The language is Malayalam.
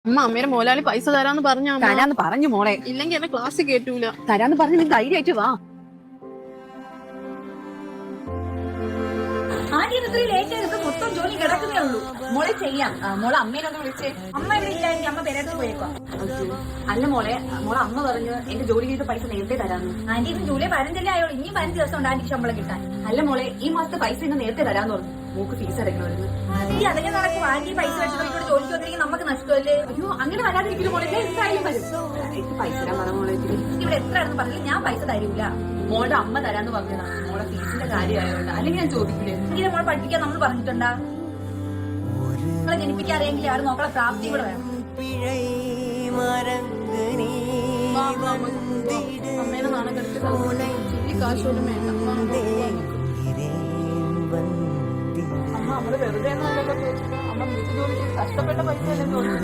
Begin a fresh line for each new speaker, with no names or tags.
അമ്മ അമ്മയുടെ മോലാളി പൈസ തരാന്ന് പറഞ്ഞ
തരാന്ന് പറഞ്ഞു മോളെ.
ഇല്ലെങ്കിൽ എന്നെ ക്ലാസ് കേട്ടൂല.
തരാന്ന് പറഞ്ഞു നീ ധൈര്യമായിട്ട് വാ.
മൊത്തം ജോലി കിടക്കുന്നേ ഉള്ളൂ. മോളെ ചെയ്യാം. മോളെ അമ്മേനൊന്ന് വിളിച്ചേ. അമ്മ ഇവിടെ ഇല്ലായെങ്കിൽ അമ്മ പേരത്ത് പോയേക്കോ.
അല്ല മോളെ, മോളെ അമ്മ പറഞ്ഞു എന്റെ ജോലി ചെയ്ത പൈസ നേരത്തെ തരാന്ന്.
ആന്റി ഇത് ജൂലൈ 15 ആയോളൂ. ഇനി 15 ദിവസം ഉണ്ട് ആന്റിക്ക് ശമ്പളം കിട്ടാൻ.
അല്ല മോളെ, ഈ മാസത്തെ പൈസ ഇന്ന് നേരത്തെ തരാന്ന് പറഞ്ഞു. മോക്ക് ഫീസ് അടയ്ക്കണമായിരുന്നു.
ഈ അതൊക്കെ നടക്കും. ആന്റി പൈസ വെച്ചിട്ട് ജോലിക്ക് വന്നിരിക്കും നമുക്ക് നഷ്ടമല്ലേ?
അയ്യോ അങ്ങനെ വരാതിരിക്കും മോളെ, എന്തായാലും വരും. പൈസ തരാൻ പറ മോളെ.
ഇവിടെ എത്രയാണെന്ന് പറഞ്ഞാൽ ഞാൻ പൈസ തരൂല.
മോളുടെ അമ്മ തരാന്ന് പറഞ്ഞതാണ്. മോളെ ഫീസിന്റെ കാര്യമായോണ്ട്. അല്ലെങ്കിൽ ഞാൻ ചോദിക്കില്ലേ?
ഇങ്ങനെ മോളെ പഠിപ്പിക്കാൻ നമ്മൾ പറഞ്ഞിട്ടുണ്ടാ? നിങ്ങളെ ജനിപ്പിക്കാൻ അറിയെങ്കിൽ ആരും നോക്കളെ പ്രാപ്തി ഇവിടെ വേണം.
അമ്മേനെ നാളെ കെടുത്തി കാശ് പോലും വേണ്ട. അമ്മ നമ്മള് വെറുതെ അമ്മ വീട്ടു ജോലി കഷ്ടപ്പെട്ട പൈസ അല്ലെന്ന് തോന്നുന്നു.